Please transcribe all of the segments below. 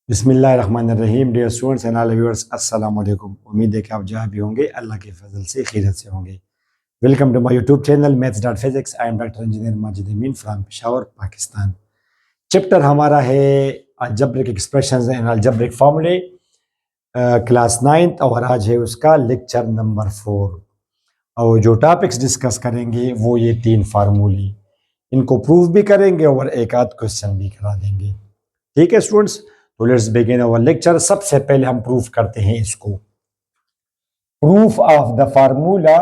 बिस्मिल्लाहिर्रहमानिर्रहीम। Dear students and all viewers, अस्सलाम वालेकुम। उम्मीद है कि आप जहाँ भी होंगे अल्लाह के फजल से खैरियत से होंगे। Welcome to my YouTube channel maths dot physics. I am doctor engineer Majid Amin from Peshawar, Pakistan. Chapter हमारा है अलजेब्रिक एक्सप्रेशंस एंड अलजेब्रिक फार्मूले, क्लास 9th, और आज है उसका लेक्चर नंबर 4। और जो टॉपिक्स डिस्कस करेंगे वो ये 3 फार्मूले, इनको प्रूव भी करेंगे और एक आध क्वेश्चन भी करा देंगे। ठीक है स्टूडेंट्स, तो लेट्स बिगिन अवर लेक्चर। सबसे पहले हम प्रूफ करते हैं इसको। Proof of the formula,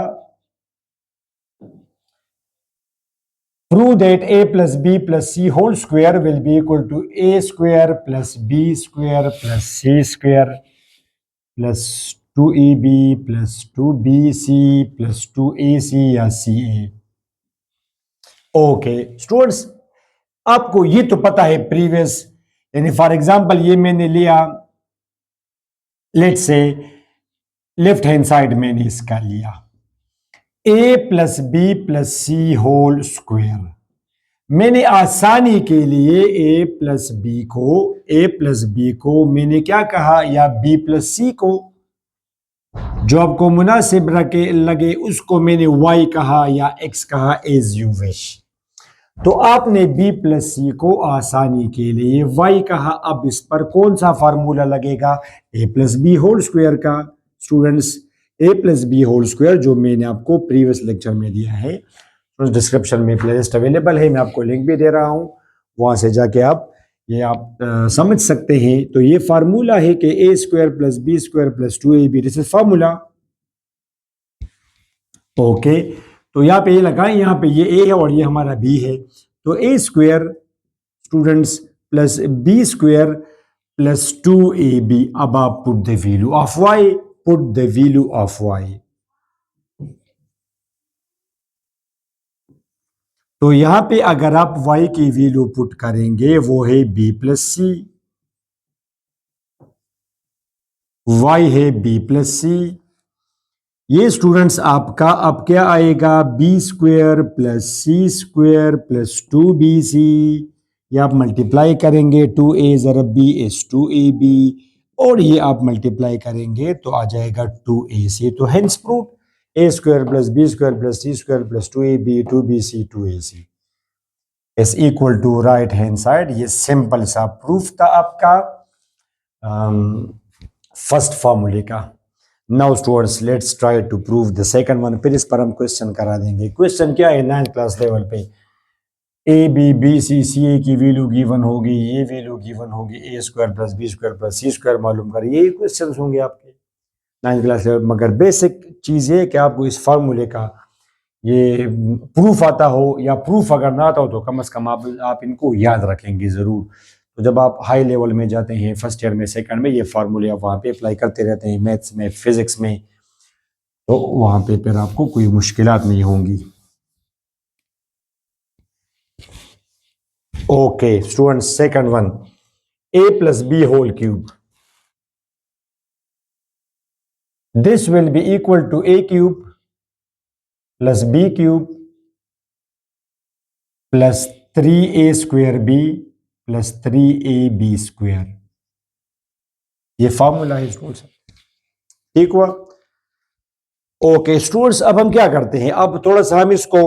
prove that a plus b plus c whole square will be equal to a square plus b square plus c square plus 2ab plus 2bc plus 2ac या ca। Okay students, आपको ये तो पता है previous, यानी for example ये मैंने लिया, let's say left hand side मैंने इसका लिया a plus b plus c whole square. मैंने आसानी के लिए a प्लस बी को मैंने क्या कहा, या b प्लस सी को, जो आपको मुनासिब लगे उसको मैंने y कहा या x कहा, एज यू विश। तो आपने b प्लस सी को आसानी के लिए y कहा। अब इस पर कौन सा फार्मूला लगेगा, a plus B whole square का। Students, a plus B whole square जो मैंने आपको प्रीवियस लेक्चर में दिया है, डिस्क्रिप्शन में प्लेलिस्ट अवेलेबल है, मैं आपको लिंक भी दे रहा हूं, वहां से जाके आप समझ सकते हैं। तो ये फार्मूला है कि a square plus B square plus 2ab, this is formula. Okay, तो यहाँ पे ये लगाएं, यहाँ पे ये a है और ये हमारा b है। तो a square students plus b square plus 2ab। अब आप put the value of y, put the value of y। तो यहां पे अगर आप y की वैल्यू पुट करेंगे वो है b प्लस सी, y है b प्लस सी। ये स्टूडेंट्स आपका अब क्या आएगा, बी स्क्वायर प्लस सी स्क्वायर प्लस 2bc। ये आप मल्टीप्लाई करेंगे, 2a ज़रब b इज 2ab, और ये आप मल्टीप्लाई करेंगे तो आ जाएगा 2ac। तो hence proof a square plus B square plus C square plus 2ab 2bc 2ac is equal to right hand side. ये सिंपल सा प्रूफ था आपका फर्स्ट फार्मूले का। Now students, let's try to prove the second one. फिर इस पर हम क्वेश्चन करा देंगे। क्वेश्चन क्या है, 9th क्लास लेवल पे ए बी बी सी सी ए की वैल्यू गिवन होगी, ये वैल्यू गिवन होगी, A square plus B square plus C square मालूम करें, यही क्वेश्चन होंगे आपके 9th क्लास लेवल। मगर बेसिक चीज ये कि आपको इस फार्मूले का ये प्रूफ आता हो, या प्रूफ अगर ना आता हो तो कम से कम आप इनको याद रखेंगे जरूर। तो जब आप हाई लेवल में जाते हैं, फर्स्ट ईयर में सेकंड में, ये फार्मूले आप वहाँ पे अप्लाई करते रहते हैं, मैथ्स में फिजिक्स में, तो वहाँ पे फिर आपको कोई मुश्किलात नहीं होंगी। Okay students, second one, a plus B whole cube, this will be equal to a cube plus b cube plus 3a square b plus 3ab square. ये फार्मूला है स्टूडेंट्स, ठीक हुआ। ओके स्टूडेंट्स, अब हम क्या करते हैं, अब थोड़ा सा हम इसको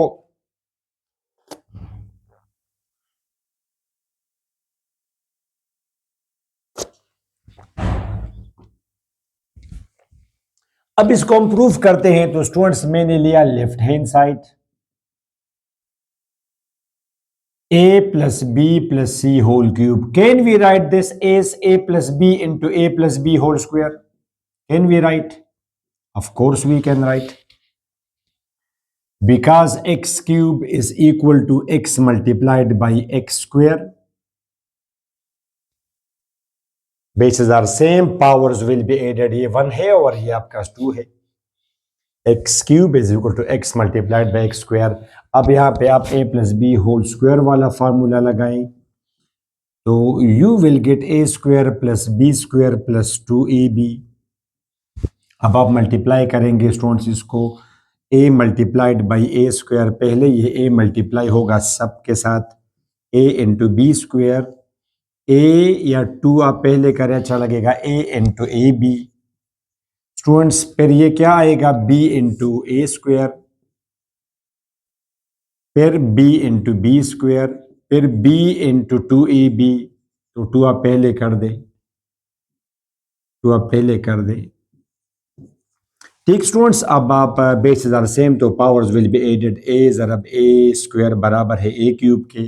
हम प्रूफ करते हैं। तो स्टूडेंट्स, मैंने लिया left hand side, a plus b plus c whole cube. Can we write this as a plus b into a plus b whole square? Can we write? Of course we can write. Because x cube is equal to x multiplied by x square. Bases are same, powers will be added. ये 1 है और ये आपका 2 है। x cube is equal to x multiplied by x square. अब यहाँ पे आप a plus b whole square वाला फार्मूला लगाएं, तो you will get a square plus b square plus 2ab। अब आप मल्टीप्लाई करेंगे स्टूडेंट्स इसको, a multiplied by A square, पहले ये a मल्टीप्लाई होगा सबके साथ, a इंटू बी स्क्वायर ए या 2 आप पहले करें अच्छा लगेगा, ए इंटू ए बी। स्टूडेंट्स फिर ये क्या आएगा, बी इंटू ए स्क्वायर, फिर बी इंटू बी स्क्वायर, फिर बी इंटू 2ab। तो 2 आप पहले कर दे, 2 आप पहले कर दे। ठीक स्टूडेंट्स, अब आप बेसिस आर सेम तो powers will be added. A ज़रब ए स्क्वायर बराबर है ए क्यूब के,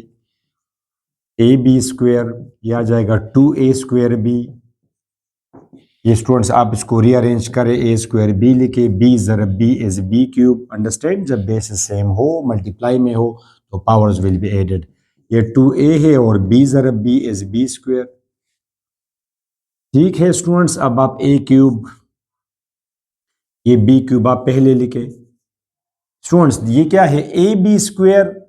ए बी स्क्वायर, यह आ जाएगा 2a स्क्वायर बी। ये स्टूडेंट्स आप इसको रीअरेंज करें, ए स्क्वायर बी लिखे, बी ज़रब B is B cube. Understand, जब बेसिस सेम हो, मल्टीप्लाई में हो, तो पावर्स विल बी एडेड। ये 2a है और बी ज़रब बी इज बी स्क्वायर। ठीक है स्टूडेंट्स, अब आप ए क्यूब, ये बी क्यूब आप पहले लिखे। स्टूडेंट्स ये क्या है, ए बी स्क्वायर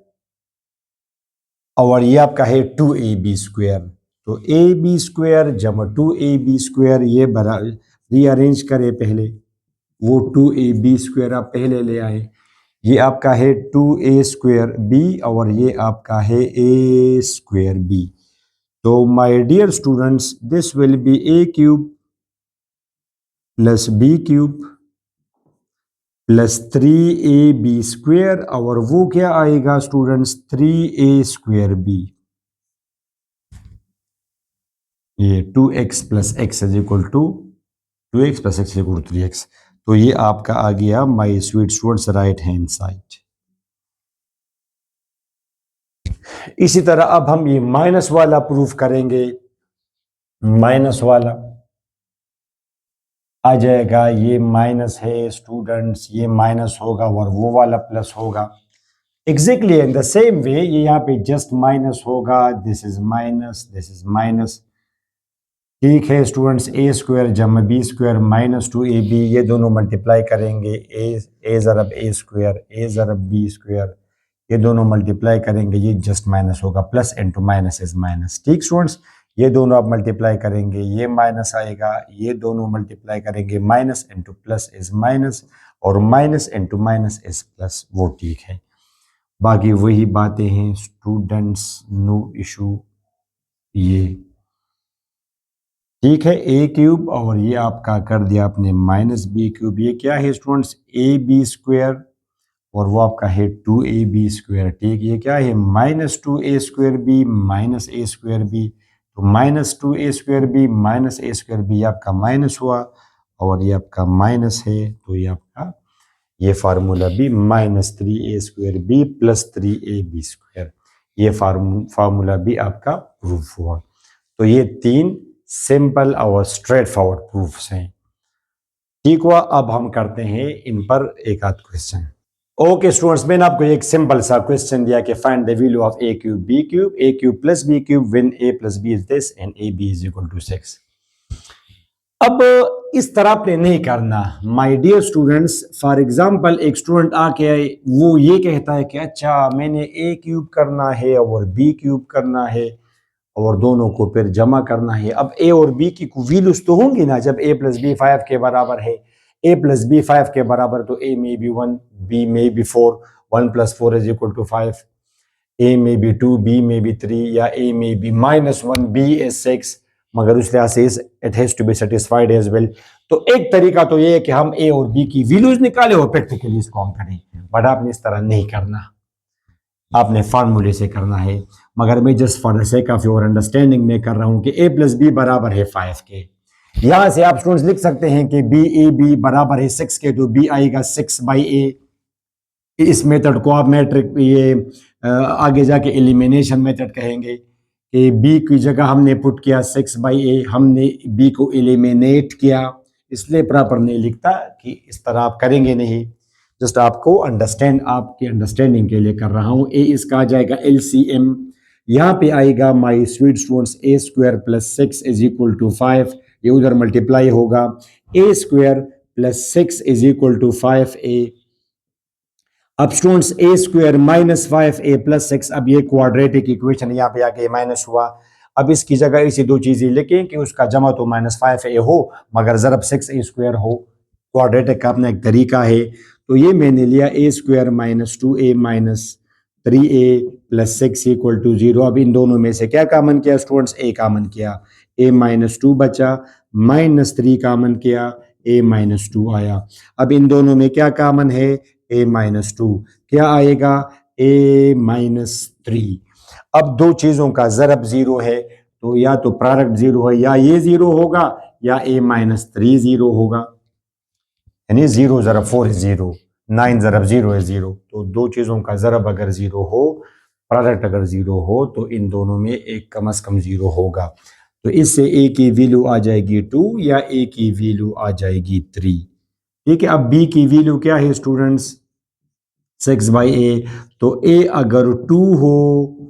और ये आपका है 2ab स्क्वायर। तो ए बी स्क्वायर जमा 2ab स्क्वायर, ये बरा रीअरेंज करें पहले, वो 2ab स्क्वायर आप पहले ले आए। ये आपका है 2a स्क्वायर बी और ये आपका है a स्क्वायर बी। तो my dear students, this will be a cube plus b cube plus 3ab square, और वो क्या आएगा स्टूडेंट्स, 3a स्क्वायर बी। ये 2x plus x is equal to 2x plus x equal to 3x। तो ये आपका आ गया my sweet students right hand side. इसी तरह अब हम ये माइनस वाला प्रूफ करेंगे। माइनस वाला आ जाएगा, ये माइनस है स्टूडेंट्स, ये माइनस होगा और वो वाला प्लस होगा। Exactly in the same way ये यहाँ पे जस्ट माइनस होगा, this is minus, this is minus. ठीक है स्टूडेंट्स, ए स्क्वायर जमा बी स्क्वायर माइनस 2ab, ये दोनों मल्टीप्लाई करेंगे, ए ज़रब A square, A ज़रब B square, ये दोनों मल्टीप्लाई करेंगे, ये जस्ट माइनस होगा, plus into minus is minus. ठीक स्टूडेंट्स, ये दोनों आप मल्टीप्लाई करेंगे, ये माइनस आएगा, ये दोनों मल्टीप्लाई करेंगे, minus into plus is minus, और minus into minus is plus. वो ठीक है, बाकी वही बातें हैं स्टूडेंट्स, नो इशू। ये ठीक है, ए क्यूब और ये आपका कर दिया आपने माइनस बी क्यूब। ये क्या है स्टूडेंट्स, ए बी स्क्वायर और वो आपका है 2ab स्क्वायर। ठीक, ये क्या है, minus 2a square b minus a square b. तो minus 2a square b minus a square b आपका माइनस हुआ और ये आपका माइनस है, तो ये आपका ये फार्मूला भी minus 3a square b plus 3ab square, ये फार्मूला भी आपका प्रूफ हुआ। तो ये 3 सिंपल और स्ट्रेट फॉरवर्ड प्रूफ्स हैं। ठीक हुआ, अब हम करते हैं इन पर एक आध क्वेश्चन। ओके स्टूडेंट्स, मैंने आपको एक सिंपल सा क्वेश्चन दिया कि find the value of a cube b cube, a cube plus b cube when a plus b is this and a b is equal to 6। अब इस तरह आपने नहीं करना my dear students. For example एक student आके वो ये कहता है कि अच्छा मैंने ए क्यूब करना है और बी क्यूब करना है और दोनों को फिर जमा करना है। अब ए और बी की वैल्यूज तो होंगी ना, जब ए प्लस बी 5 के बराबर है, ए प्लस बी 5 के बराबर, तो ए में बी 1, बी में b 4, 1 plus 4 is equal to 5, a में बी 2, बी में बी 3, या ए में बी -1, बी इज 6, मगर उस लिहाज से it has to be satisfied as well. तो एक तरीका तो ये है कि हम ए और बी की वैल्यूज निकालें और प्रैक्टिकली इसको हम करें, बट आपने इस तरह नहीं करना, आपने फार्मूले से करना है। मगर मैं just for the sake of your understanding में कर रहा हूं कि ए प्लस बी बराबर है 5 के। यहां से आप स्टूडेंट्स लिख सकते हैं कि बी ए बी बराबर है 6 के, तो बी आएगा 6 बाई ए। इस मेथड को आप मैट्रिक ये आगे जाके एलिमिनेशन मेथड कहेंगे कि बी की जगह हमने पुट किया 6 बाई ए, हमने बी को एलिमिनेट किया, इसलिए प्रॉपर नहीं लिखता कि इस तरह आप करेंगे नहीं, जस्ट आपको आपकी अंडरस्टैंडिंग के लिए कर रहा हूं। ए इसका आ जाएगा एलसीएम, यहाँ पे आएगा my sweet students a square plus 6 is equal to 5, ये उधर मल्टीप्लाई होगा, a square plus 6 is equal to 5a। अब students a square minus 5a plus 6, अब ये क्वाड्रेटिक इक्वेशन यहाँ पे आके माइनस हुआ। अब इसकी जगह इसी दो चीजें लिखें कि उसका जमा तो -5a हो मगर ज़रब 6a स्क्वायर हो। क्वाड्रेटिक का अपना एक तरीका है। तो ये मैंने लिया a square -2a 3a plus 6 equal to 0। अब इन दोनों में से क्या कॉमन किया स्टूडेंट्स? a कॉमन किया, a माइनस 2 बचा, माइनस 3 कॉमन किया, a माइनस 2 आया। अब इन दोनों में क्या कॉमन है? a माइनस 2, क्या आएगा? a minus 3। अब दो चीजों का ज़रब 0 है तो या तो प्रोडक्ट 0 है, या ये 0 होगा या a माइनस 3 0 होगा, यानी 0 ज़रब 4 है 0, 9 ज़रब 0 है 0। तो दो चीज़ों का ज़रब अगर 0 हो, प्रोडक्ट अगर 0 हो, तो इन दोनों में एक कम से कम 0 होगा। तो इससे a की वैल्यू आ जाएगी 2 या a की वैल्यू आ जाएगी 3। ठीक है, अब b की वैल्यू क्या है स्टूडेंट्स? 6/a। तो a अगर 2 हो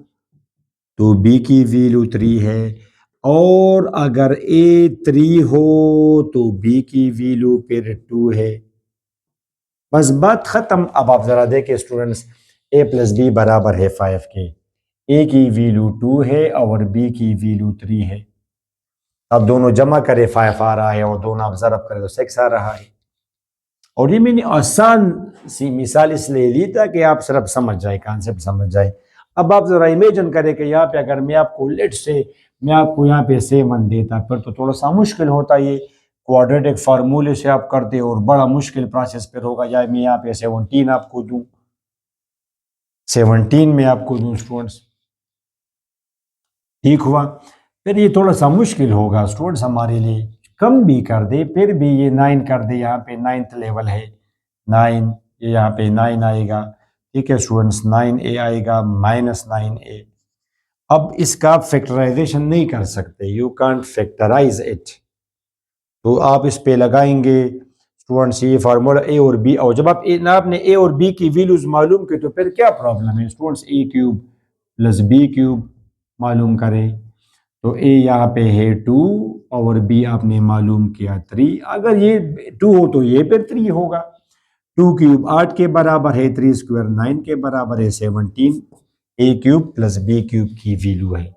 तो b की वैल्यू 3 है, और अगर a 3 हो तो b की वैल्यू फिर 2 है। बस बात खत्म। अब आप जरा देखें स्टूडेंट्स, a प्लस बी बराबर है 5 के, a की वैल्यू 2 है और b की वैल्यू 3 है। अब दोनों जमा करें 5 आ रहा है, और दोनों आप ज़रब करें तो 6 आ रहा है। और ये मैंने आसान सी मिसाल इसलिए ली ताकि आप सिर्फ समझ जाए, कॉन्सेप्ट समझ जाए। अब आप जरा इमेजिन करें कि यहाँ पे अगर मैं आपको लेट से मैं आपको यहाँ पे 7 देता, फिर तो थोड़ा सा मुश्किल होता। ये क्वाड्रेटिक फार्मूले से आप करते और बड़ा मुश्किल प्रोसेस फिर होगा। या मैं यहाँ पे 17 आपको दूं, 17 में आपको दूं स्टूडेंट्स, ठीक हुआ? फिर ये थोड़ा सा मुश्किल होगा स्टूडेंट्स हमारे लिए। कम भी कर दे फिर भी ये 9 कर दे, यहाँ पे 9th लेवल है 9, ये यहाँ पे 9 आएगा। ठीक है स्टूडेंट्स, 9a आएगा माइनस 9a। अब इसका आप फैक्टराइजेशन नहीं कर सकते, यू कांट फैक्टराइज इट। तो आप इस पे लगाएंगे स्टूडेंट्स ये फार्मूला a और b, और जब आप आपने a और b की वैल्यूज मालूम की तो फिर क्या प्रॉब्लम है students? a cube plus b cube मालूम करें तो a यहाँ पे है 2 और b आपने मालूम किया 3। अगर ये 2 हो तो ये फिर 3 होगा। 2 क्यूब 8 के बराबर है, 3 स्क्वायर 9 के बराबर है 17। a cube plus b cube की वैल्यू है।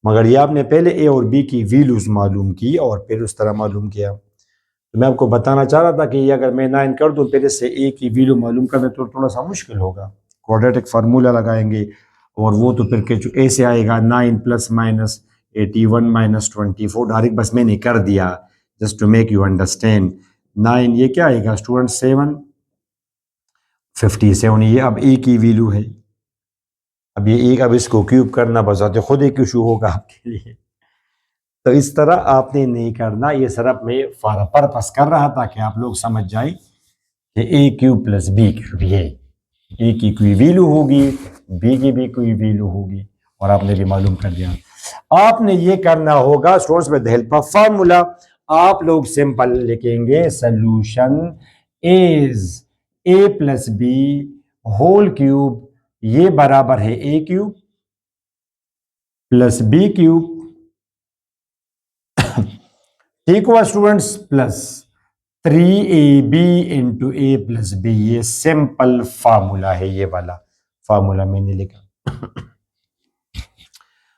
मगर ये आपने पहले a और b की वैल्यूज मालूम की और फिर उस तरह मालूम किया। तो मैं आपको बताना चाह रहा था कि ये अगर मैं 9 कर दूं फिर इससे a की वैल्यू मालूम करना तो थोड़ा सा मुश्किल होगा। क्वाड्रेटिक फार्मूला लगाएंगे और वो तो फिर के a से आएगा 9 प्लस माइनस 81 माइनस 24। डायरेक्ट बस मैंने कर दिया just to make you understand. 9 ये क्या आएगा स्टूडेंट? 7 57। ये अब a की वैल्यू है। अब ये एक, अब इसको क्यूब करना बजाते खुद एक इशू होगा आपके लिए। तो इस तरह आपने नहीं करना, ये सिर्फ मैं फॉर पर्पस कर रहा था कि आप लोग समझ जाए कि a cube plus b cube, ये a की कोई वैल्यू होगी, b की भी कोई वैल्यू होगी, और आपने भी मालूम कर दिया। आपने ये करना होगा students with the help of formula. आप लोग सिंपल लिखेंगे solution is a plus B whole cube, ये बराबर है a cube plus b cube, ठीक हुआ students, plus 3ab into a plus b. ये सिंपल फार्मूला है, ये वाला फार्मूला मैंने लिखा।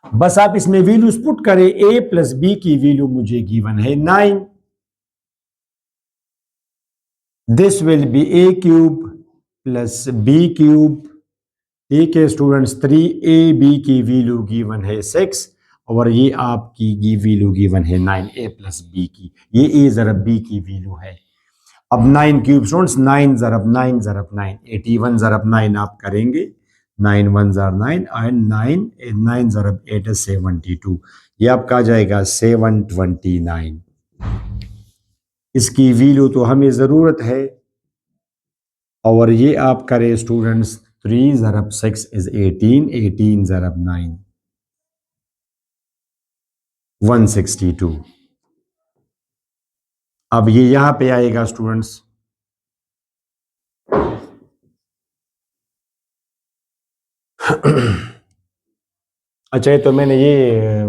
बस आप इसमें वैल्यूज पुट करें। a प्लस बी की वैल्यू मुझे गिवन है 9, this will be a cube plus b cube. ठीक है स्टूडेंट्स, 3ab की वैल्यू गिवन है 6 और ये आपकी वैल्यू गिवन है 9a प्लस बी की। ये a ज़रब b की वैल्यू है। अब 9 क्यूब स्टूडेंट्स, 9 ज़रब 9 ज़रब 9, 81 ज़रब 9 आप करेंगे, 9 1 ज़र 9 एंड 9 ज़रब 8 is 72। ये आपका आ जाएगा 729। इसकी वैल्यू तो हमें ज़रूरत है, और ये आप करें स्टूडेंट्स 3 ज़रब 6 is 18, 18 ज़रब 9 162। अब ये यहां पे आएगा स्टूडेंट्स, अच्छा तो मैंने ये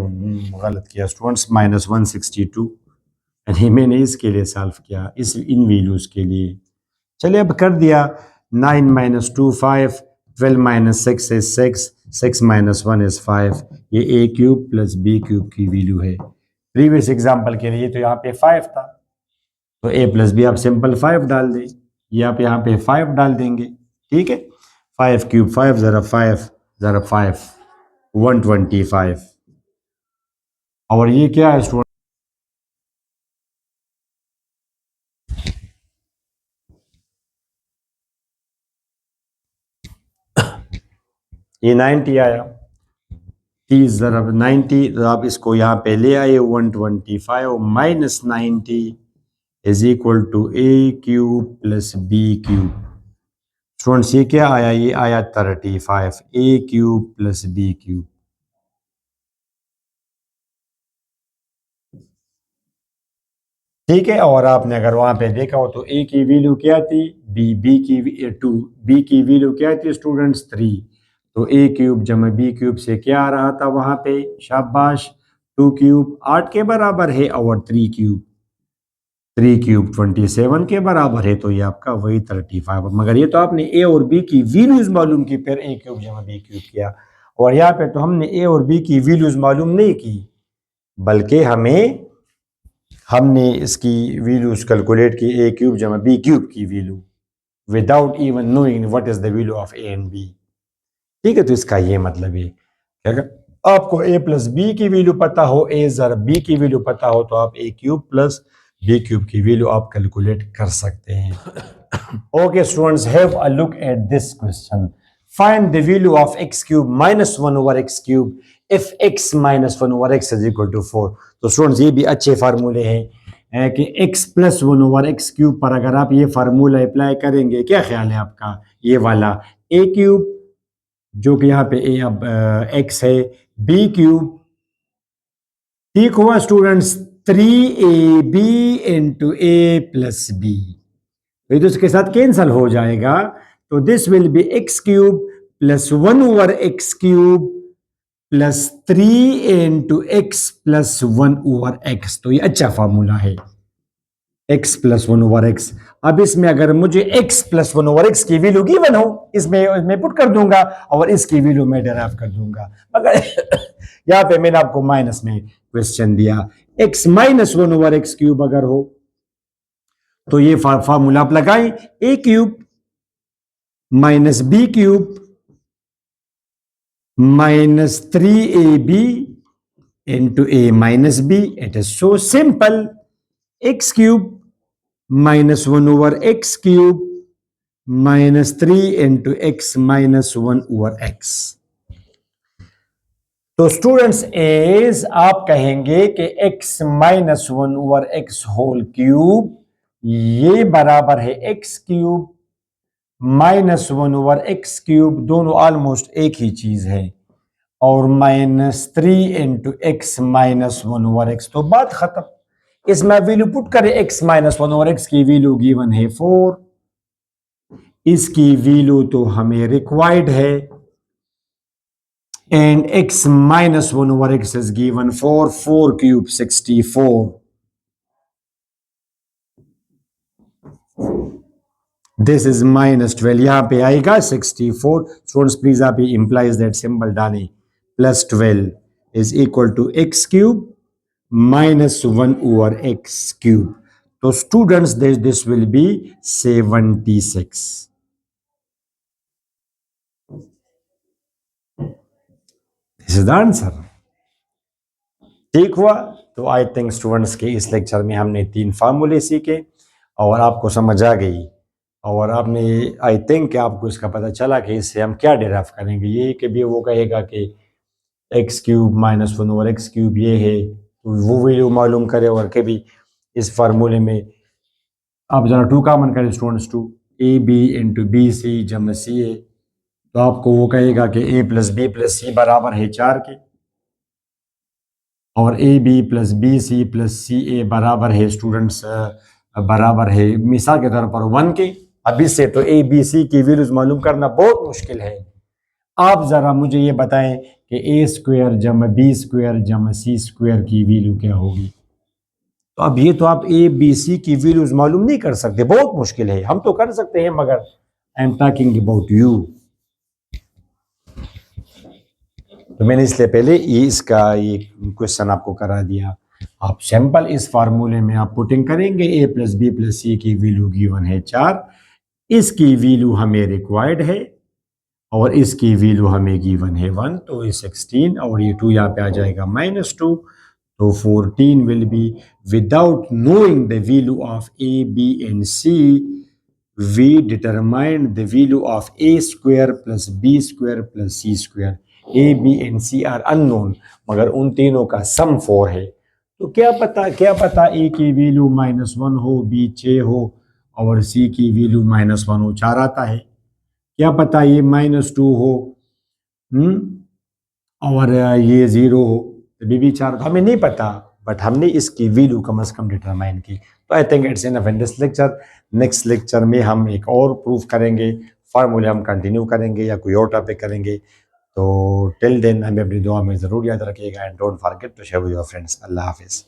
गलत किया स्टूडेंट्स, -162, यानी मैंने इसके लिए सॉल्व किया, इस इन वैल्यूज के लिए। चलिए अब कर दिया। 9 - 2 5, 12 - 6 is 6, 6 - 1 is 5। ये a cube plus b cube की वैल्यू है। प्रीवियस एग्जाम्पल के लिए तो यहाँ पे 5 था, तो a प्लस बी आप सिंपल 5 डाल दें, ये आप यहाँ पे 5 डाल देंगे। ठीक है, 5 क्यूब 5 ज़रा 5 125। और ये क्या है स्टूडेंट? ये 90 आया। 30 ज़रा 90, तो आप इसको यहाँ पे ले आए। 125 minus 90 is equal to a cube plus b cube. Students ये क्या आया? ये आया 35 a cube plus b cube. ठीक है। और आपने अगर वहां पे देखा हो तो ए की वैल्यू क्या थी? बी की 2, बी की वैल्यू क्या थी स्टूडेंट्स? 3। तो ए क्यूब जमा बी क्यूब से क्या आ रहा था वहां पे? शाबाश, 2 क्यूब 8 के बराबर है, और 3 क्यूब 27 के बराबर है। तो ये आपका वही 35। मगर ये तो आपने ए और बी की वैल्यूज मालूम की, फिर ए क्यूब जमा बी क्यूब किया। और यहाँ पे तो हमने ए और बी की वैल्यूज मालूम नहीं की, बल्कि हमने इसकी वैल्यूज कैलकुलेट की, ए क्यूब जमा बी क्यूब की value, without even knowing what is the value of a and b. ठीक है। तो इसका ये मतलब है कि अगर आपको ए प्लस बी की वैल्यू पता हो, ए जरा बी की वैल्यू पता हो, तो आप a cube plus b cube की वैल्यू आप कैलकुलेट कर सकते हैं। Okay students, have a look at this question. Find the value of x cube minus 1 over x cube if x minus 1 over x is equal to 4। तो students ये भी अच्छे फार्मूले हैं कि x plus 1 over x cube पर अगर आप ये फार्मूला अप्लाई करेंगे, क्या ख्याल है आपका? ये वाला a क्यूब जो कि यहाँ पे a अब x है, b क्यूब, ठीक हुआ students, 3ab into a plus B. तो ये तो इसके साथ कैंसल हो जाएगा। तो this will B x cube plus 1 over x cube plus 3 into x plus 1 over x. तो ये अच्छा फॉर्मूला है, x प्लस 1 ओवर एक्स। अब इसमें अगर मुझे x प्लस 1 ओवर एक्स की वैल्यू गिवन हो, इसमें पुट कर दूंगा और इसकी वैल्यू मैं डेराइव कर दूंगा। मगर यहाँ पे मैंने आपको माइनस में क्वेश्चन दिया, x minus 1 over x cube अगर हो तो ये फार्मूला आप लगाएं, a cube minus b cube minus 3ab into a minus b. It is so simple. X cube minus 1 over x cube minus 3 into x minus 1 over x. तो students as आप कहेंगे कि x minus 1 over x whole cube ये बराबर है x cube minus 1 over x cube, दोनों almost एक ही चीज है, और minus 3 into x minus 1 over x. तो बात खत्म। इसमें वैल्यू पुट करें, एक्स माइनस 1 ओवर एक्स की वैल्यू गिवन है 4, इसकी वैल्यू तो हमें रिक्वायर्ड है, and x minus 1 over x is given 4 cube 64. This is minus 12, यहाँ पे आएगा 64। स्टूडेंट्स प्लीज आप ये इंप्लाइज दैट सिंबल डालें, plus 12 is equal to x cube minus 1 over x cube. तो students this will be 76। This is the answer. ठीक हुआ। तो आई थिंक स्टूडेंट्स के इस लेक्चर में हमने 3 फार्मूले सीखे और आपको समझ आ गई, और आपने आई थिंक आपको इसका पता चला कि इससे हम क्या डेराइव करेंगे। ये कि भी वो कहेगा कि x cube minus 1 over x cube ये है, तो वो वैल्यू मालूम करे, और कभी इस फार्मूले में आप जरा 2 कॉमन करें students, 2 a b into b c जमा सी ए, तो आपको वो कहेगा कि a plus b plus c बराबर है 4 के, और a b plus b c plus c a बराबर है स्टूडेंट्स बराबर है मिसाल के तौर पर 1 के। अब इससे तो ए बी सी की वैल्यूज मालूम करना बहुत मुश्किल है। आप जरा मुझे ये बताएं कि ए स्क्वायर जमा बी स्क्वायर जमा सी स्क्वायर की वैल्यू क्या होगी। तो अब ये तो आप ए बी सी की वैल्यूज मालूम नहीं कर सकते, बहुत मुश्किल है। हम तो कर सकते हैं, मगर I am talking about you. तो मैंने इसलिए पहले ये क्वेश्चन आपको करा दिया। आप सिंपल इस फार्मूले में आप पुटिंग करेंगे, ए प्लस बी प्लस सी की वैल्यू गिवन है 4, इसकी वैल्यू हमें रिक्वायर्ड है, और इसकी वैल्यू हमें गिवन है 1, तो ये 16 और ये 2 यहाँ पे आ जाएगा -2, तो 14 will be without knowing the value of a b and c we determine the value of a square plus B square plus C square. A b and c are unknown, मगर उन तीनों का सम 4 है। तो क्या पता ए की वैल्यू -1 हो, बी 6 हो और सी की वैल्यू -1 हो, 4 आता है। क्या पता ये -2 हो, और ये 0 हो, तो भी 4, तो हमें नहीं पता, बट हमने इसकी वैल्यू कम से कम डिटरमाइन की। तो I think it's enough in this lecture. Next lecture में हम एक और प्रूफ करेंगे, फार्मूले हम कंटिन्यू करेंगे या कोई और टॉपिक करेंगे। तो टिल देन हमें अपनी दुआ में ज़रूर याद रखिएगा and don't forget to share with your friends. अल्लाह हाफिज़।